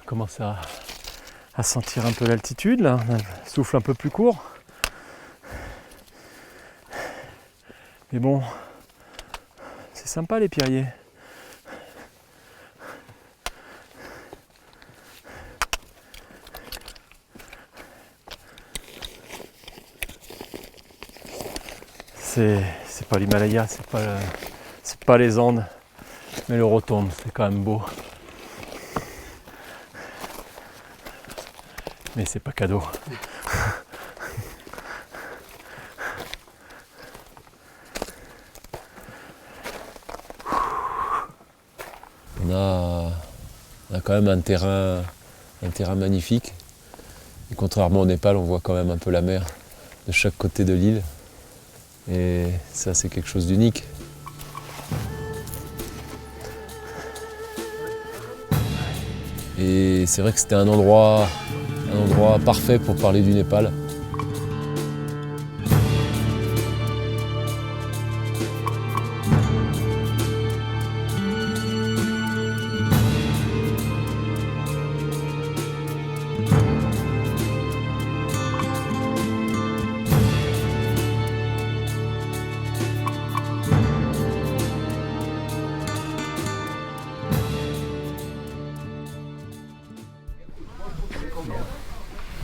commence à sentir un peu l'altitude, là. On a le souffle un peu plus court. Mais bon, c'est sympa les pierriers. C'est pas l'Himalaya, c'est pas les Andes, mais le Rotombe, c'est quand même beau. Mais c'est pas cadeau. On a quand même un terrain magnifique. Et contrairement au Népal, on voit quand même un peu la mer de chaque côté de l'île. Et ça, c'est quelque chose d'unique. Et c'est vrai que c'était un endroit parfait pour parler du Népal.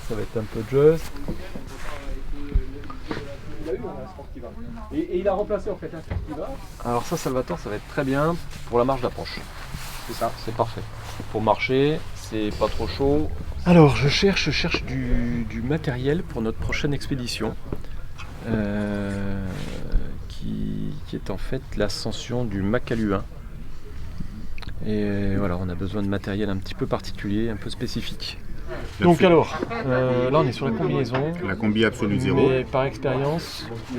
Ça va être un peu juste. Et il a remplacé en fait un Sportiva. Alors ça, Salvatore, ça va être très bien pour la marche d'approche. C'est ça, c'est parfait. Pour marcher, c'est pas trop chaud. Alors, je cherche du matériel pour notre prochaine expédition, qui est en fait l'ascension du Makalu 1. Et voilà, on a besoin de matériel un petit peu particulier, un peu spécifique. Donc alors, là on est sur la combinaison. La combi absolue 0. Mais par expérience, je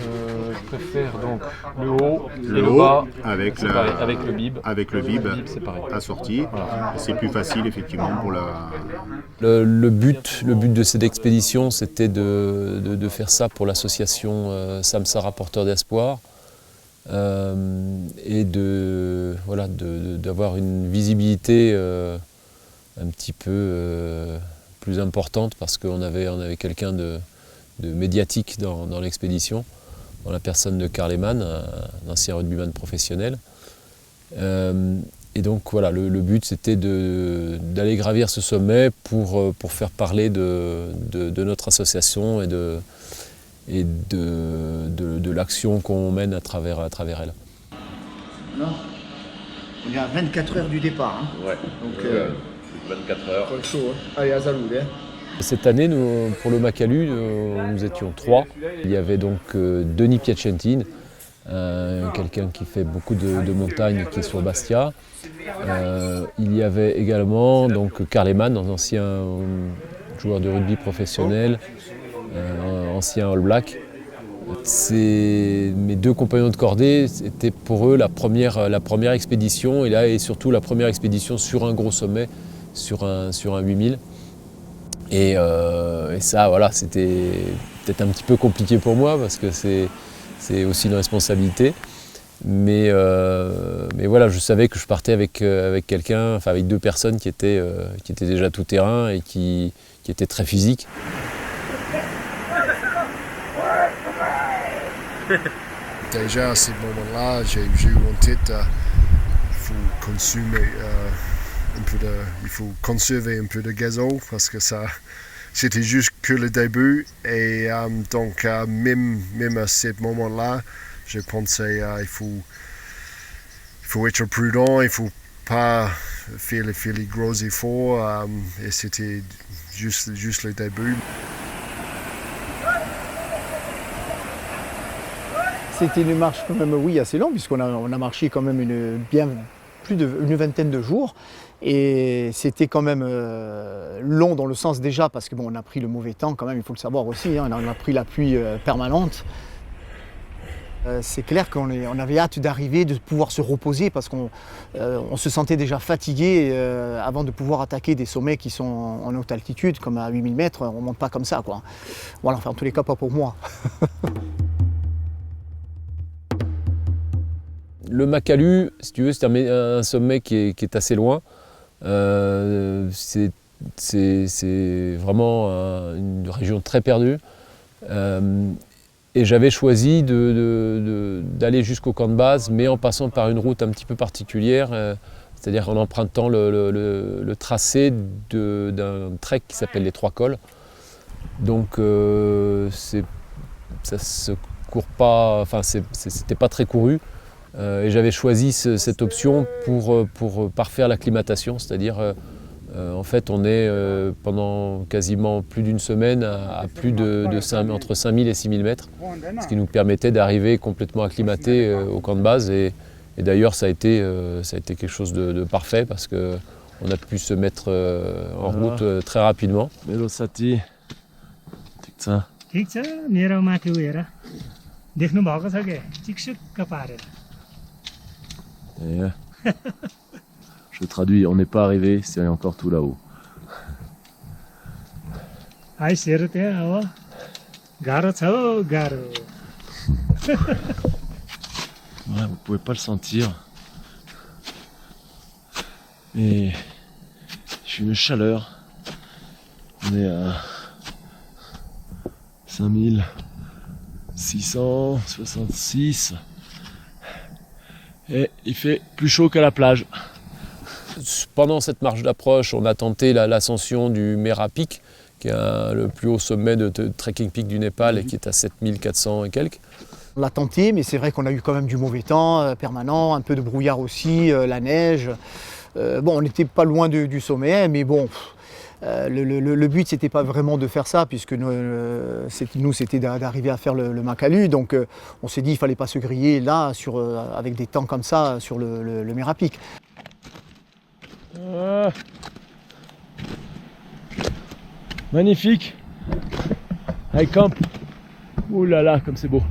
préfère donc le haut et le haut bas avec le bib. Avec le bib séparé. assorti. Voilà. C'est plus facile effectivement pour la... Le but de cette expédition, c'était de faire ça pour l'association Samsara Porteurs d'Espoir. Et d'avoir une visibilité un petit peu plus importante, parce qu'on avait quelqu'un de médiatique dans l'expédition, dans la personne de Karl Lehmann, un ancien rugbyman professionnel. Et donc voilà, le but c'était d'aller gravir ce sommet pour faire parler de notre association et de l'action qu'on mène à travers elle. Non, on est à 24 heures du départ. Hein. Ouais, donc 24 heures. pas le chaud, hein. Allez, à Zaloud. Hein. Cette année, pour le Makalu, nous étions 3. Il y avait donc Denis Piacentine, quelqu'un qui fait beaucoup de montagnes, qui est sur Bastia. Il y avait également donc Karl Lehmann, un ancien joueur de rugby professionnel, ancien All Black. Mes 2 compagnons de cordée, c'était pour eux la première expédition, et surtout la première expédition sur un gros sommet, sur un 8000. Et ça, voilà, c'était peut-être un petit peu compliqué pour moi, parce que c'est aussi une responsabilité. Mais voilà, je savais que je partais avec quelqu'un, enfin avec 2 personnes qui étaient déjà tout terrain et qui étaient très physiques. Déjà à ce moment-là, j'ai eu en tête il faut conserver un peu de gazon, parce que ça, c'était juste que le début. Et donc même à ce moment-là, j'ai pensé il faut être prudent, il faut pas faire les gros efforts, et c'était juste le début. C'était une marche quand même, oui, assez longue, puisqu'on a marché quand même plus d'une vingtaine de jours. Et c'était quand même long dans le sens déjà, parce que bon, on a pris le mauvais temps quand même, il faut le savoir aussi, hein, on a pris la pluie permanente. C'est clair qu'on avait hâte d'arriver, de pouvoir se reposer, parce qu'on se sentait déjà fatigué avant de pouvoir attaquer des sommets qui sont en haute altitude, comme à 8000 mètres, on ne monte pas comme ça, quoi. Voilà, enfin en tous les cas pas pour moi. Le Makalu, si tu veux, c'est un sommet qui est assez loin. C'est c'est vraiment une région très perdue. Et j'avais choisi d'aller jusqu'au camp de base, mais en passant par une route un petit peu particulière, c'est-à-dire en empruntant le tracé d'un trek qui s'appelle les Trois Cols. Donc ça se court pas, enfin c'était pas très couru. Et j'avais choisi cette option pour parfaire l'acclimatation, c'est-à-dire en fait on est pendant quasiment plus d'une semaine à plus entre 5000 et 6000 mètres, ce qui nous permettait d'arriver complètement acclimaté au camp de base. Et d'ailleurs ça a été quelque chose de parfait parce qu'on a pu se mettre en route très rapidement. Melosati, ça. ठिक छ मेरो माथि हेर देख्नु भएको छ के चिकसिक्क पारेर Je traduis, on n'est pas arrivé, c'est encore tout là-haut. आइसहरू त्यहाँ अब गाह्रो छ हौ गाह्रो Ouais, vous pouvez pas le sentir. Mais j'ai une chaleur. On est à 5666. Et il fait plus chaud qu'à la plage. Pendant cette marche d'approche, on a tenté l'ascension du Mera Peak, qui est le plus haut sommet de trekking peak du Népal et qui est à 7400 et quelques. On l'a tenté, mais c'est vrai qu'on a eu quand même du mauvais temps permanent, un peu de brouillard aussi, la neige. Bon, on n'était pas loin du sommet, mais bon, le but c'était pas vraiment de faire ça, puisque nous c'était d'arriver à faire le Makalu. Donc on s'est dit il fallait pas se griller là avec des temps comme ça sur le Mera Peak. Magnifique. High camp. Ouh là là, comme c'est beau.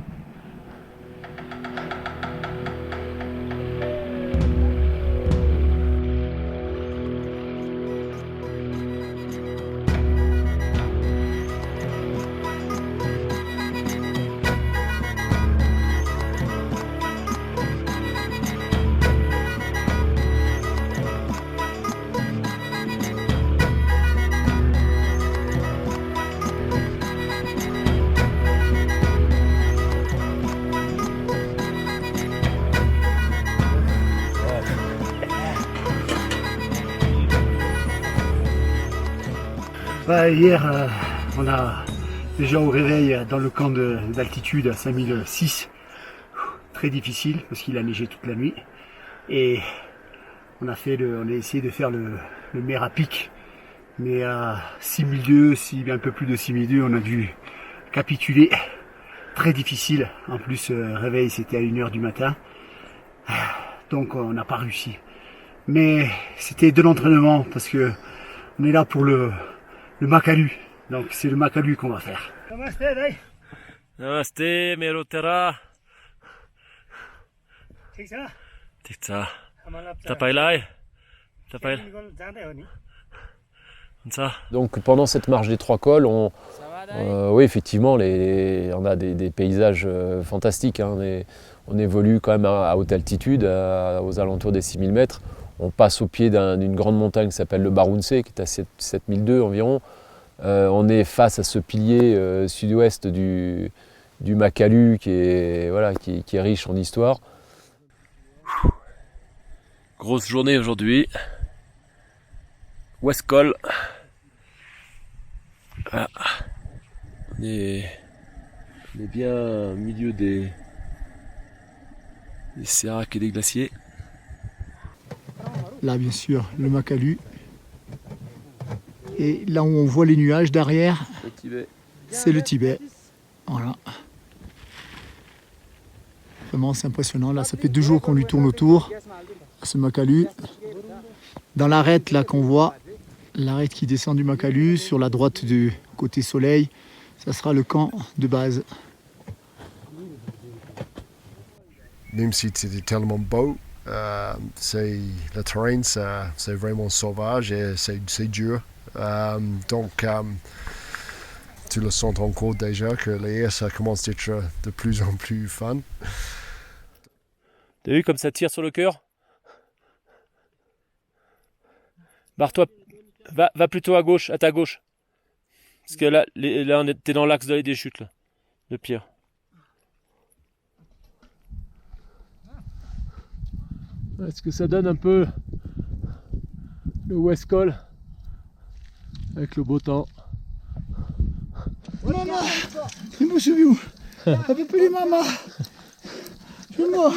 Hier, on a déjà au réveil dans le camp d'altitude à 5006, très difficile parce qu'il a neigé toute la nuit. Et on a essayé de faire le Mera Peak, mais à 6002, un peu plus de 6002, on a dû capituler. Très difficile, en plus réveil c'était à 1h du matin, donc on n'a pas réussi. Mais c'était de l'entraînement parce que on est là pour le Makalu, donc c'est le Makalu qu'on va faire. Namaste, Dai. Namaste, Merotera. ठिक छ ठिक छ तपाईलाई हुन्छ. Donc pendant cette marche des Trois Cols, oui effectivement, on a des paysages fantastiques. Hein. On évolue quand même à haute altitude, aux alentours des 6000 mètres. On passe au pied d'une grande montagne qui s'appelle le Barunse, qui est à 7002 environ. On est face à ce pilier sud-ouest du Makalu qui est riche en histoire. Grosse journée aujourd'hui. West Col. Ah. On est bien au milieu des séracs et des glaciers. Là bien sûr le Makalu. Et là où on voit les nuages derrière, c'est le Tibet. Voilà. Vraiment c'est impressionnant. Là ça fait 2 jours qu'on lui tourne autour à ce Makalu. Dans l'arête là qu'on voit, l'arête qui descend du Makalu, sur la droite du côté soleil, ça sera le camp de base. Même si c'était tellement beau, le terrain c'est vraiment sauvage et c'est dur. Donc tu le sens encore déjà que l'air ça commence à être de plus en plus fun. T'as vu comme ça tire sur le cœur? Barre-toi Va plutôt à gauche, à ta gauche. Parce que là t'es dans l'axe des chutes là, de pierre. Est-ce que ça donne un peu le West Col avec le beau temps? Oh maman, il me suit où? Un peu plus maman. Je suis mort.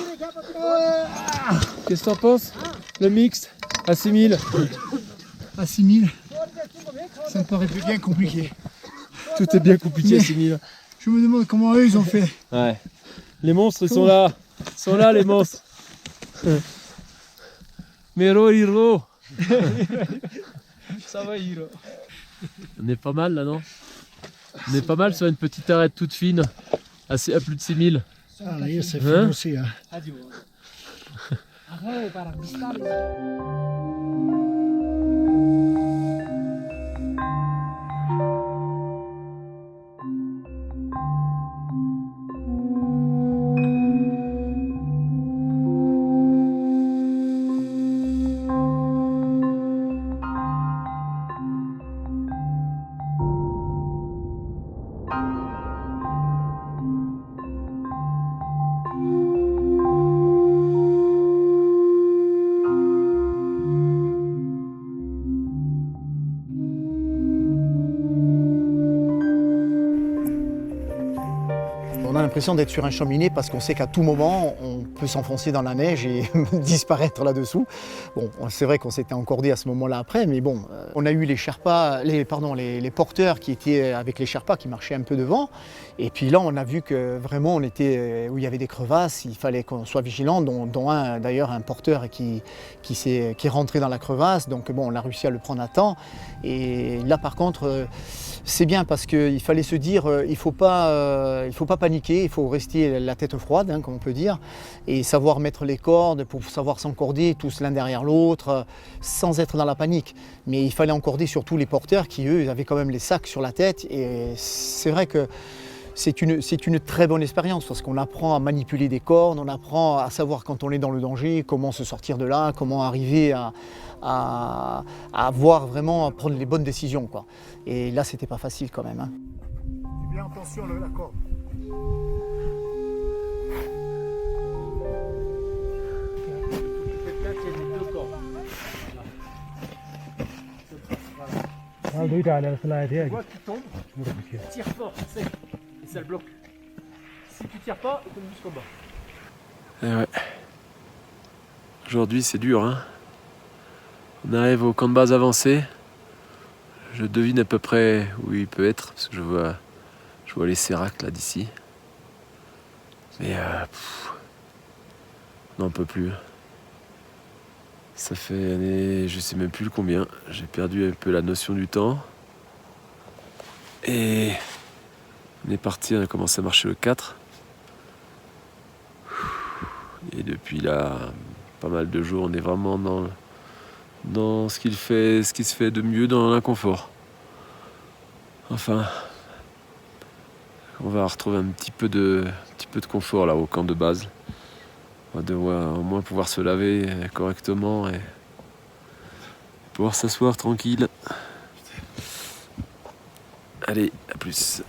Qu'est-ce que t'en penses? Le mixte à 6000? À 6000, ça me paraît bien compliqué. Tout est bien compliqué à 6000. Je me demande comment eux ils ont fait. Ouais. Les monstres ils sont là. Ils sont là les monstres. Mero Hiro. Ça va, Hiro. On est pas mal là, non? On est pas mal sur une petite arête toute fine, à plus de 6000. Ah, là, c'est Hein? fini aussi. Hein. On a l'impression d'être sur un cheminée parce qu'on sait qu'à tout moment, on peut s'enfoncer dans la neige et disparaître là-dessous. Bon, c'est vrai qu'on s'était encordé à ce moment-là après, mais bon, on a eu les Sherpas, les porteurs qui étaient avec les Sherpas qui marchaient un peu devant. Et puis là, on a vu que vraiment, on était où il y avait des crevasses, il fallait qu'on soit vigilant, dont un, d'ailleurs, un porteur qui est rentré dans la crevasse. Donc bon, on a réussi à le prendre à temps. Et là, par contre, c'est bien parce qu'il fallait se dire, il ne faut pas paniquer, il faut rester la tête froide, hein, comme on peut dire, et savoir mettre les cordes pour savoir s'encorder tous l'un derrière l'autre, sans être dans la panique. Mais il fallait encorder surtout les porteurs qui, eux, avaient quand même les sacs sur la tête. Et c'est vrai que c'est une très bonne expérience parce qu'on apprend à manipuler des cordes, on apprend à savoir quand on est dans le danger, comment se sortir de là, comment arriver à voir vraiment, à prendre les bonnes décisions, quoi. Et là, c'était pas facile quand même. Hein. Fais bien attention la corde. Tire fort, c'est. Et ça le bloque. Si tu tires pas, il tombe jusqu'au bas. Ouais. Aujourd'hui c'est dur, hein. On arrive au camp de base avancé. Je devine à peu près où il peut être, parce que je vois les séracs là d'ici. Mais on n'en peut plus. Ça fait je sais même plus combien. J'ai perdu un peu la notion du temps. Et on est parti, on a commencé à marcher le 4. Et depuis là, pas mal de jours, on est vraiment dans ce qui se fait de mieux dans l'inconfort. Enfin, on va retrouver un petit peu de confort là au camp de base. On va devoir au moins pouvoir se laver correctement et pouvoir s'asseoir tranquille. Allez, à plus.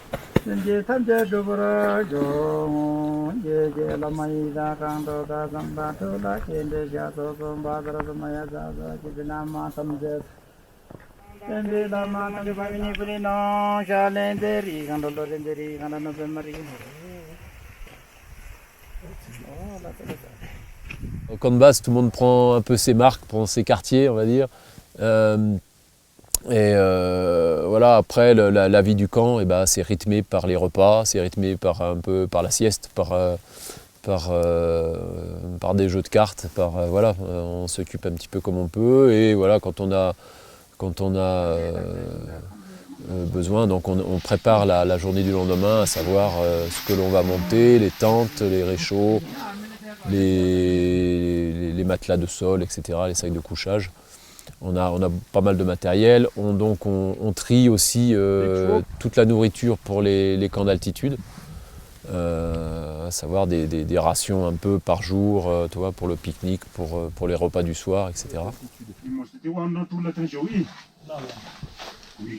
Au camp de base, tout le monde prend un peu ses marques, prend ses quartiers, on va dire. Voilà, après la vie du camp, c'est rythmé par les repas, c'est rythmé un peu par la sieste, par des jeux de cartes, voilà, on s'occupe un petit peu comme on peut. Et voilà, quand on a besoin, donc on prépare la journée du lendemain, à savoir ce que l'on va monter, les tentes, les réchauds, les matelas de sol, etc., les sacs de couchage. On a pas mal de matériel, on trie aussi toute la nourriture pour les camps d'altitude. à savoir des rations un peu par jour, tu vois, pour le pique-nique, pour les repas du soir, etc.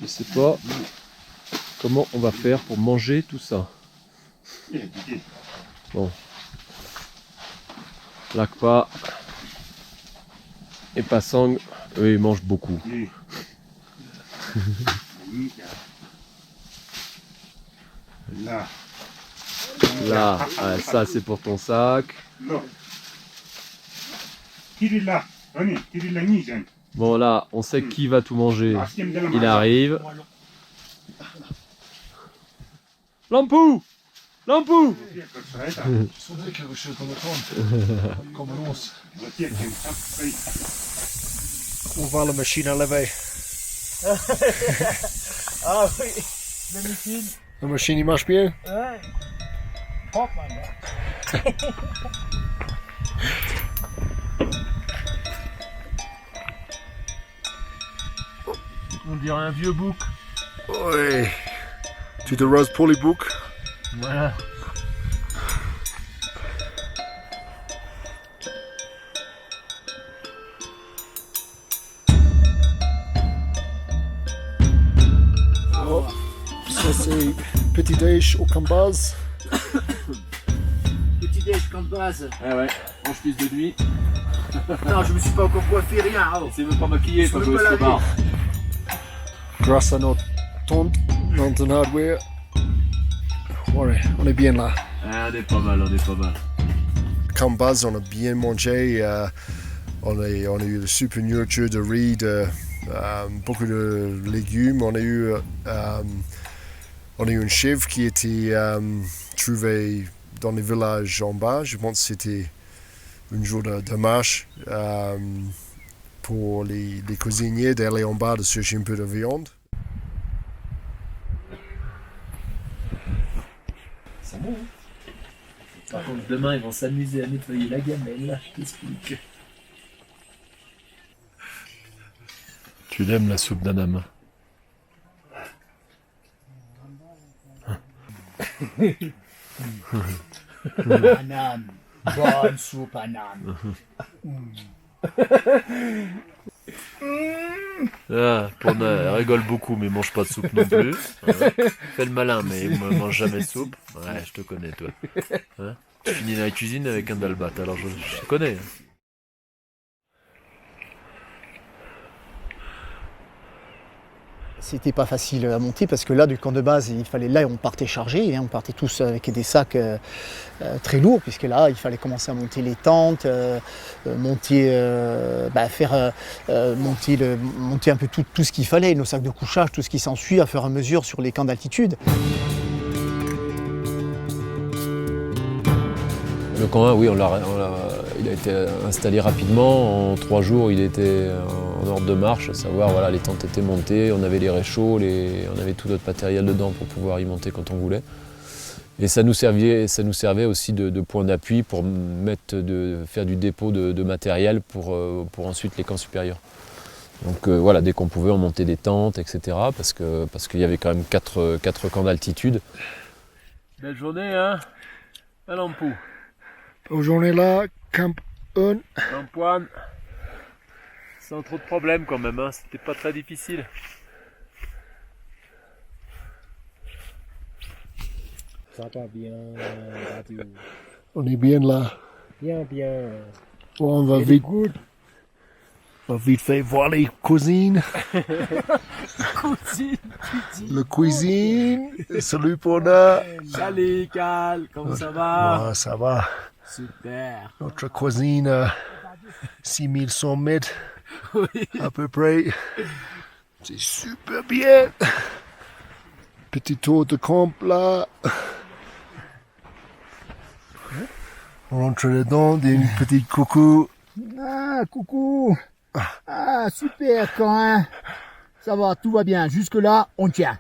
Je sais pas comment on va faire pour manger tout ça. Bon. Lakpa et Pasang, eux ils mangent beaucoup. Là, ouais, ça c'est pour ton sac. Bon là, on sait qui va tout manger. Il arrive. Lampou! Lampou! On va la machine à laver. Ah oui, le missile. La machine, il marche bien? Ouais. Propre, man. On dirait un vieux bouc. Oui. Tu te rases pour les boucs? Voilà. Ça c'est petit déj au Cambaz. Petit déj, camp de base. Ah ouais, en chemise de nuit. Non, je me suis pas encore coiffé, rien. Oh. C'est même pas maquillé, ça veut se barre. Grâce à notre tente, notre hardware. Ouais, on est bien là. Ah, on est pas mal, on est pas mal. Cambaz, on a bien mangé. On a eu le super nourriture de riz, beaucoup de légumes. On a eu une chèvre qui était trouvée dans les villages en bas. Je pense que c'était un jour de marche pour les cuisiniers d'aller en bas de chercher un peu de viande. C'est bon, hein. Par contre, demain, ils vont s'amuser à nettoyer la gamelle, là, je t'explique. Tu l'aimes la soupe d'Anam? Anam. Bonne soupe, Anam. Ah, elle rigole beaucoup, mais mange pas de soupe non plus. Ouais. Fais le malin, mais il ne mange jamais de soupe. Ouais, je te connais, toi. Hein, tu finis dans la cuisine avec un dalbat, alors je te connais. C'était pas facile à monter parce que là, du camp de base, il fallait, là, on partait chargés, hein, on partait tous avec des sacs très lourds, puisque là, il fallait commencer à monter les tentes, monter un peu tout ce qu'il fallait, nos sacs de couchage, tout ce qui s'ensuit à fur et à mesure sur les camps d'altitude. Le camp 1, oui, il a été installé rapidement. En 3 jours, il était en ordre de marche, à savoir, voilà, les tentes étaient montées, on avait les réchauds, on avait tout notre matériel dedans pour pouvoir y monter quand on voulait. Et ça nous servait aussi de point d'appui pour faire du dépôt de matériel pour ensuite les camps supérieurs. Donc voilà, dès qu'on pouvait, on montait des tentes, etc. Parce qu'il y avait quand même 4 camps d'altitude. Belle journée, hein, à Lampou. Aujourd'hui là, Camp 1. Lampoine. Sans trop de problèmes quand même, hein. C'était pas très difficile. Ça va bien, Radio. On est bien là. Bien, bien. Bon, on va vite faire voir les cuisines. Le cuisine. Salut Pona. Salut, Cal, comment ça va? Ah, ça va. Super. Notre cuisine, 6100 mètres à peu près. C'est super bien. Petit tour de camp là. On rentre dedans, une petite coucou. Ah, coucou. Ah, super, quand hein. Ça va, tout va bien. Jusque-là, on tient.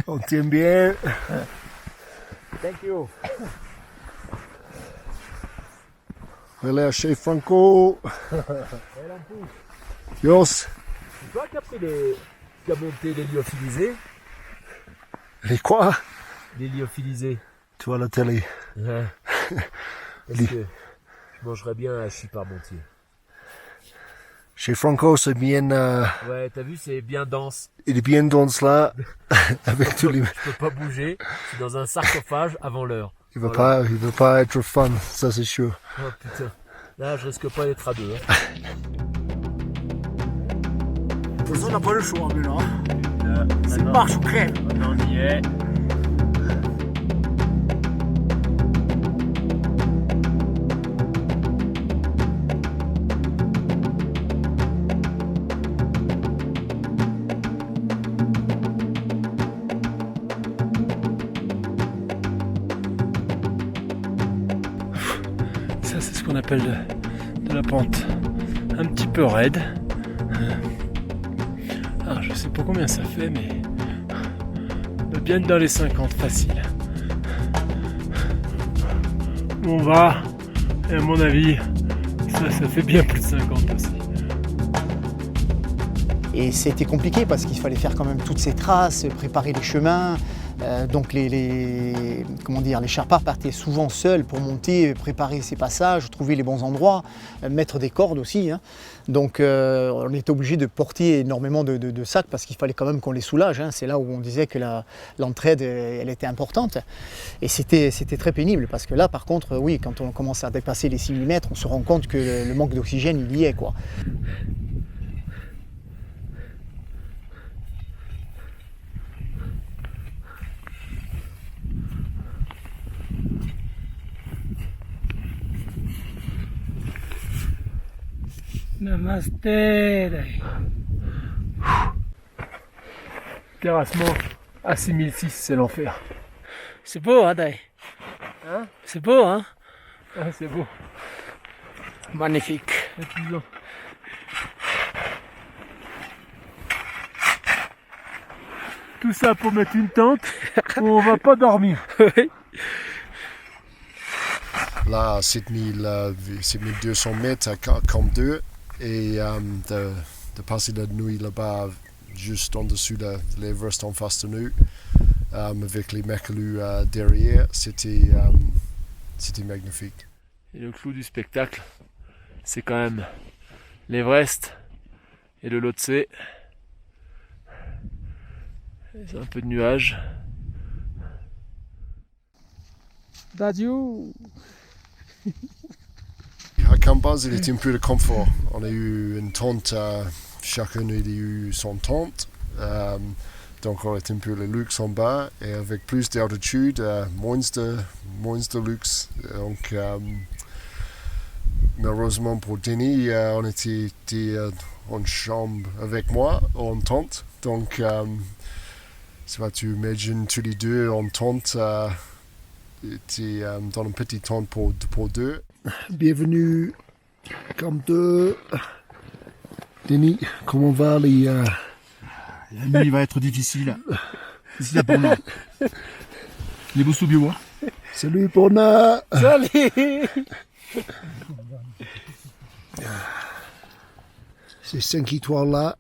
On tient bien. Thank you. Voilà, chez Franco. Yos. C'est toi qui as monté les lyophilisés? Les quoi? Les lyophilisés. Tu vois la télé. Ouais. Parce que je mangerais bien un hachis parmentier. Chez Franco, c'est bien, Ouais, t'as vu, c'est bien dense. il est bien dense là, avec tous les... Je peux pas bouger, je suis dans un sarcophage avant l'heure. Il veut pas être fun, ça c'est sûr. Oh putain, là je risque pas d'être à deux. Hein. De toute façon, on n'a pas le choix maintenant. C'est marche ou crève. On y est. Ça, c'est ce qu'on appelle de la pente un petit peu raide. Alors, je sais pas combien ça fait, mais on va bien être dans les 50 facile. On va, et à mon avis, ça fait bien plus de 50 aussi. Et c'était compliqué parce qu'il fallait faire quand même toutes ces traces, préparer les chemins. Donc les Sherpas partaient souvent seuls pour monter, préparer ces passages, trouver les bons endroits, mettre des cordes aussi. Hein. Donc on était obligé de porter énormément de sacs parce qu'il fallait quand même qu'on les soulage. Hein. C'est là où on disait que l'entraide elle était importante. Et c'était très pénible parce que là par contre, oui, quand on commence à dépasser les 6 mm, on se rend compte que le manque d'oxygène il y est, quoi. Namasté. Terrassement à 6006, c'est l'enfer. C'est beau, hein, Dai? Hein? C'est beau, hein? Ah, c'est beau. Magnifique. Épuisant. Tout ça pour mettre une tente où on va pas dormir. Là, 7200 mètres à Camp 2 et de passer la nuit là-bas juste en dessous de l'Everest en face de nous avec les Makalu derrière, c'était magnifique. Et le clou du spectacle, c'est quand même l'Everest et le Lhotse. C'est un peu de nuages. Dadio. À Camp Base, il était un peu de confort. On a eu une tente, chacun a eu son tente. Donc on était un peu le luxe en bas et avec plus d'altitude, moins de luxe. Donc malheureusement pour Denis, on était en chambre avec moi, en tente. Donc tu imagines tous les deux en tente, dans une petite tente pour deux. Bienvenue, Camp 2. Denis, comment va les... La nuit va être difficile. Difficile pour moi. Les beaux sous-bio. Salut Pona. Salut. Ces 5 étoiles là.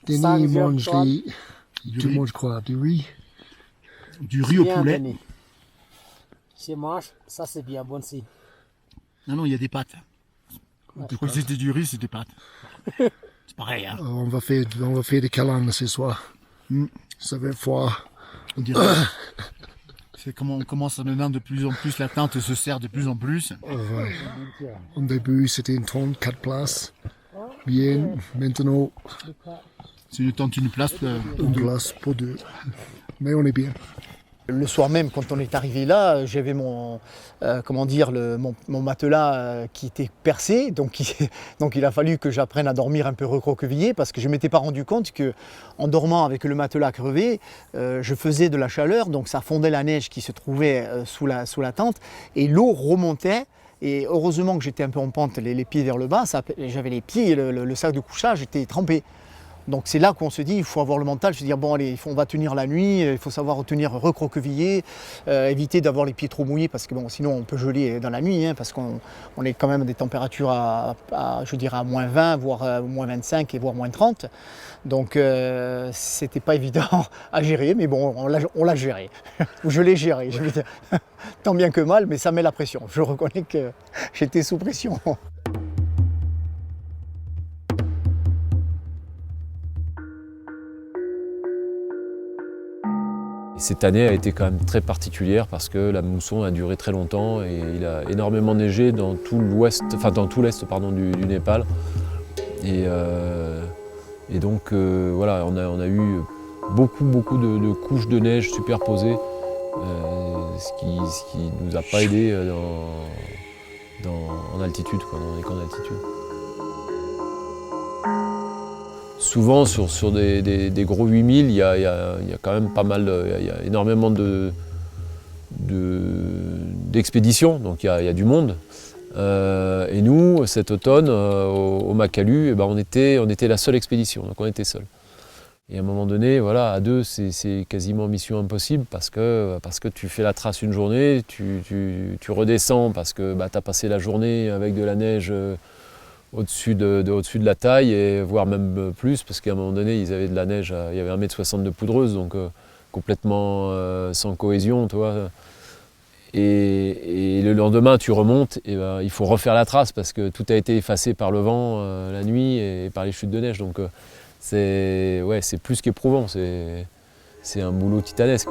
Denis mange tu manges quoi? Du riz? Du riz au poulet. Je mange, ça c'est bien bon aussi. Non, il y a des pâtes. Je crois que c'était du riz, c'est des pâtes. C'est pareil, hein. On va faire des câlins ce soir. Ça va être froid. On dirait. C'est comment on commence maintenant de plus en plus, la tente se serre de plus en plus. Ouais. Au début, c'était une tente, 4 places. Bien, maintenant, C'est une tente, une place. une place pour 2. Mais on est bien. Le soir même, quand on est arrivé là, j'avais mon matelas qui était percé, donc il a fallu que j'apprenne à dormir un peu recroquevillé parce que je ne m'étais pas rendu compte qu'en dormant avec le matelas crevé, je faisais de la chaleur, donc ça fondait la neige qui se trouvait sous la tente et l'eau remontait. Et heureusement que j'étais un peu en pente, les pieds vers le bas, j'avais les pieds et le sac de couchage était trempé. Donc c'est là qu'on se dit, il faut avoir le mental, se dire bon allez, on va tenir la nuit, il faut savoir tenir recroquevillé, éviter d'avoir les pieds trop mouillés parce que bon, sinon on peut geler dans la nuit, hein, parce qu'on est quand même à des températures je dirais à moins 20, voire moins 25 et voire moins 30. Donc c'était pas évident à gérer, mais bon, on l'a géré. Ou je l'ai géré, je veux dire, tant bien que mal, mais ça met la pression. Je reconnais que j'étais sous pression. Cette année a été quand même très particulière parce que la mousson a duré très longtemps et il a énormément neigé dans tout l'ouest, enfin dans tout l'est du Népal. Et donc voilà, on a eu beaucoup de couches de neige superposées, ce qui nous a pas aidé en altitude, quoi, dans les camps d'altitude. Souvent sur des gros 8000, il y a quand même pas mal, il y a énormément d'expéditions, donc il y a du monde. Et nous, cet automne, au Makalu, on était la seule expédition, donc on était seuls. Et à un moment donné, voilà, à deux, c'est quasiment mission impossible parce que tu fais la trace une journée, tu redescends parce que tu as passé la journée avec de la neige au-dessus de la taille, et voire même plus, parce qu'à un moment donné, ils avaient de la neige, il y avait 1,60 m de poudreuse, donc complètement sans cohésion, tu vois. Et le lendemain, tu remontes, et il faut refaire la trace, parce que tout a été effacé par le vent la nuit et par les chutes de neige. Donc c'est plus qu'éprouvant, c'est un boulot titanesque.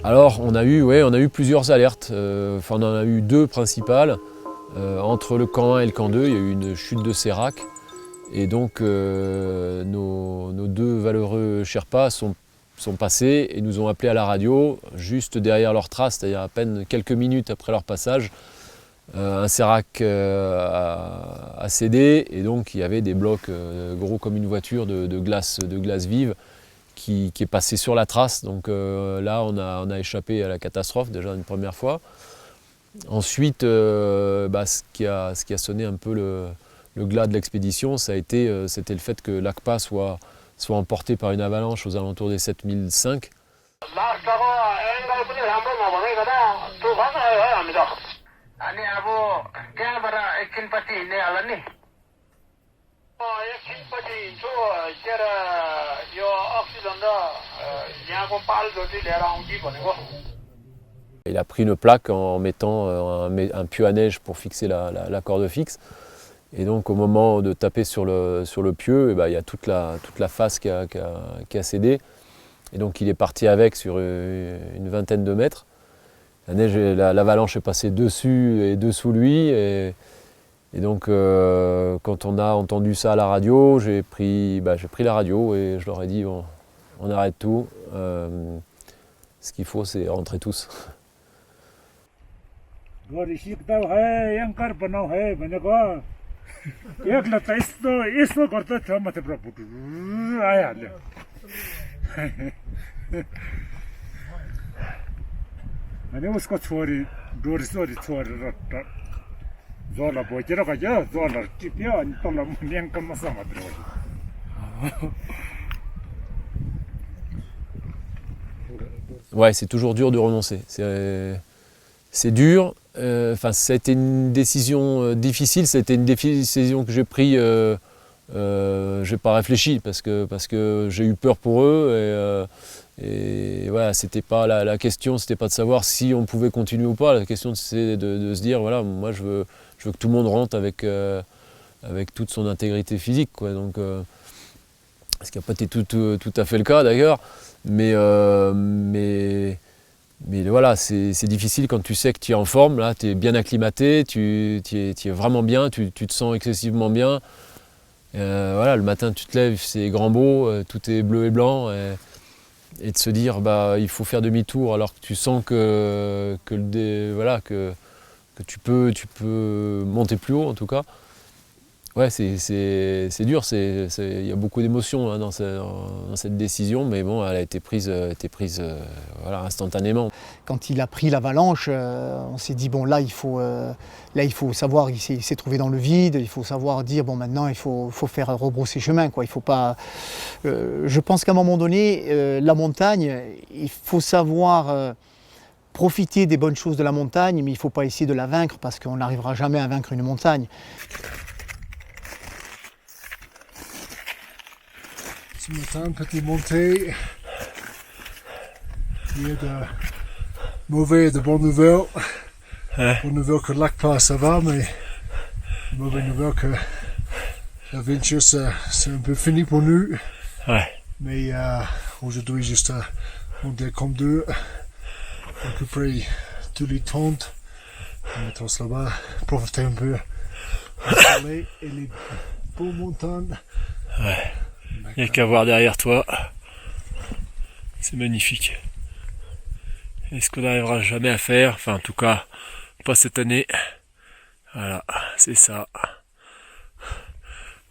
Alors on a eu plusieurs alertes, on en a eu deux principales. Entre le camp 1 et le camp 2, il y a eu une chute de sérac, et donc nos deux valeureux Sherpas sont passés et nous ont appelés à la radio, juste derrière leur trace, c'est-à-dire à peine quelques minutes après leur passage. Un sérac a cédé, et donc il y avait des blocs gros comme une voiture de glace vive qui est passé sur la trace. Donc là on a échappé à la catastrophe déjà une première fois. Ensuite, ce qui a sonné un peu le glas de l'expédition, c'était le fait que l'Akpa soit emporté par une avalanche aux alentours des 7005. Il a pris une plaque en mettant un pieu à neige pour fixer la corde fixe. Et donc au moment de taper sur le pieu, il y a toute la face qui a cédé. Et donc il est parti avec sur une vingtaine de mètres. La neige, l'avalanche est passée dessus et dessous lui. Et donc quand on a entendu ça à la radio, j'ai pris la radio et je leur ai dit bon, on arrête tout. Ce qu'il faut, c'est rentrer tous. Ouais, c'est toujours dur de renoncer. C'est dur. Ça a été une décision difficile. Ça a été une décision que j'ai prise. J'ai pas réfléchi parce que j'ai eu peur pour eux. Et voilà, c'était pas la question, c'était pas de savoir si on pouvait continuer ou pas. La question, c'est de se dire voilà, moi je veux que tout le monde rentre avec toute son intégrité physique, quoi. Donc, ce qui n'a pas été tout à fait le cas d'ailleurs. Mais Mais voilà, c'est difficile quand tu sais que tu es en forme, là, tu es bien acclimaté, tu es vraiment bien, tu te sens excessivement bien. Voilà, le matin tu te lèves, c'est grand beau, tout est bleu et blanc. Et de se dire il faut faire demi-tour alors que tu sens que tu peux monter plus haut en tout cas. Ouais, c'est dur, il y a beaucoup d'émotions hein, dans cette décision, mais bon, elle a été prise voilà, instantanément. Quand il a pris l'avalanche, on s'est dit bon là il faut savoir, il s'est trouvé dans le vide, il faut savoir dire bon maintenant il faut faire rebrousser chemin quoi. Il faut pas. Je pense qu'à un moment donné, la montagne, il faut savoir profiter des bonnes choses de la montagne, mais il ne faut pas essayer de la vaincre parce qu'on n'arrivera jamais à vaincre une montagne. Ce matin, petite montée. Il y a de mauvais et de bonnes nouvelles. Bonne nouvelle que l'ACPA ça va, mais mauvaise nouvelle que l'aventure c'est un peu fini pour nous. Ouais. Mais aujourd'hui, juste monter comme deux, récupérer tous les tentes, mettre ça là-bas, profiter un peu du soleil et les beaux montagnes. Ouais. Il n'y a qu'à voir derrière toi. C'est magnifique. Et ce qu'on n'arrivera jamais à faire, enfin en tout cas pas cette année. Voilà, c'est ça.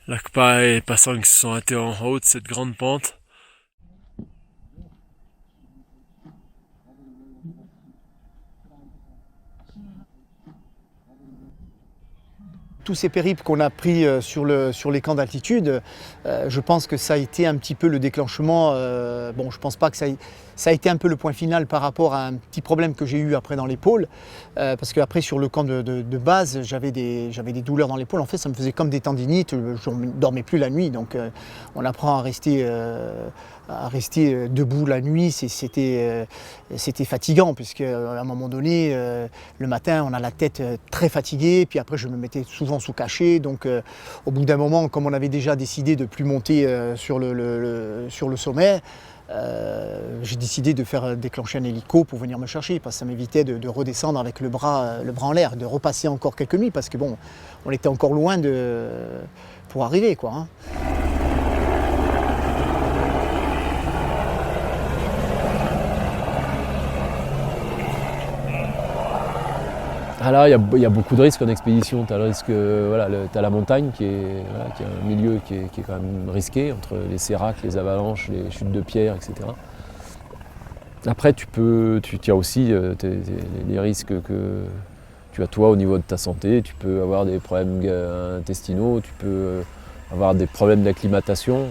L'ACPA et passants qui se sont arrêtés en haut de cette grande pente. Tous ces périples qu'on a pris sur les camps d'altitude, je pense que ça a été un petit peu le déclenchement. Bon, je pense pas que ça a été un peu le point final par rapport à un petit problème que j'ai eu après dans l'épaule. Parce qu'après sur le camp de base, j'avais des douleurs dans l'épaule. En fait, ça me faisait comme des tendinites. Je ne dormais plus la nuit. Donc on apprend à rester debout la nuit, c'était fatigant puisque à un moment donné, le matin, on a la tête très fatiguée, puis après je me mettais souvent sous cachet, donc au bout d'un moment, comme on avait déjà décidé de ne plus monter sur le sommet, j'ai décidé de faire déclencher un hélico pour venir me chercher, parce que ça m'évitait de redescendre avec le bras en l'air, de repasser encore quelques nuits, parce que bon, on était encore loin pour arriver quoi. Hein. Ah là, il y a beaucoup de risques en expédition. Tu as le risque, tu as la montagne qui est un milieu qui est quand même risqué, entre les séracs, les avalanches, les chutes de pierres, etc. Après, tu as aussi les risques que tu as toi au niveau de ta santé. Tu peux avoir des problèmes intestinaux, tu peux avoir des problèmes d'acclimatation,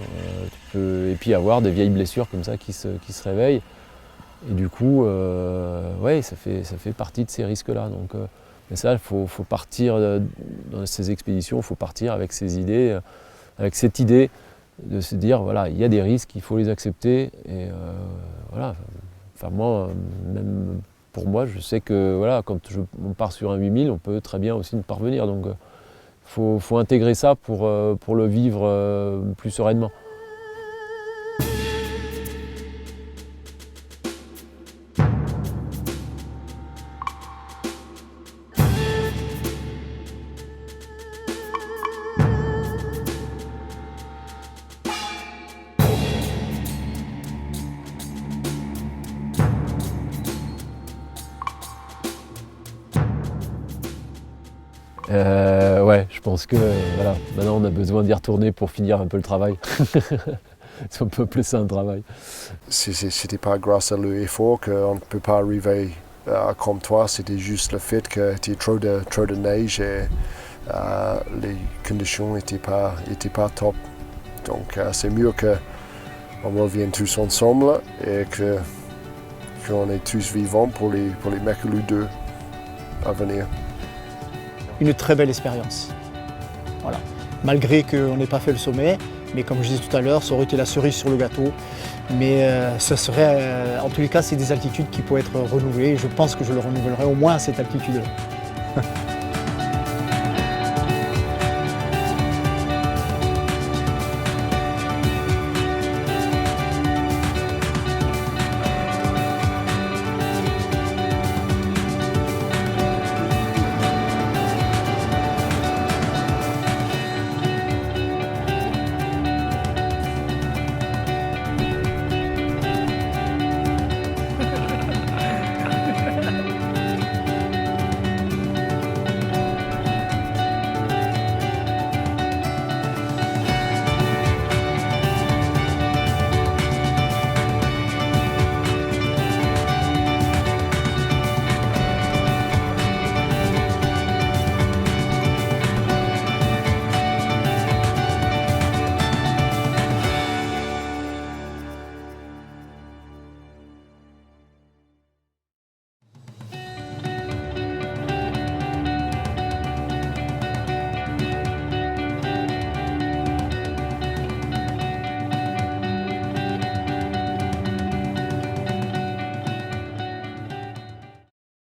et puis avoir des vieilles blessures comme ça qui se réveillent. Et du coup, ouais, ça fait partie de ces risques-là. Donc, mais ça, il faut partir dans ces expéditions, il faut partir avec ces idées, avec cette idée de se dire, voilà, il y a des risques, il faut les accepter. Et voilà, enfin moi, même pour moi, je sais que voilà, quand on part sur un 8000, on peut très bien aussi ne pas revenir. Donc, il faut intégrer ça pour le vivre plus sereinement. Ouais, je pense que voilà, maintenant on a besoin d'y retourner pour finir un peu le travail. C'est un peu plus ça un travail. C'était pas grâce à l'effort qu'on ne peut pas arriver comme toi, c'était juste le fait qu'il y ait trop de neige et les conditions n'étaient pas top. Donc c'est mieux qu'on revienne tous ensemble et qu'on est tous vivants pour les Makalu 2 à venir. Une très belle expérience. Voilà. Malgré qu'on n'ait pas fait le sommet, mais comme je disais tout à l'heure, ça aurait été la cerise sur le gâteau. Mais ce serait, en tous les cas, c'est des altitudes qui pourraient être renouvelées. Je pense que je le renouvellerai au moins à cette altitude-là.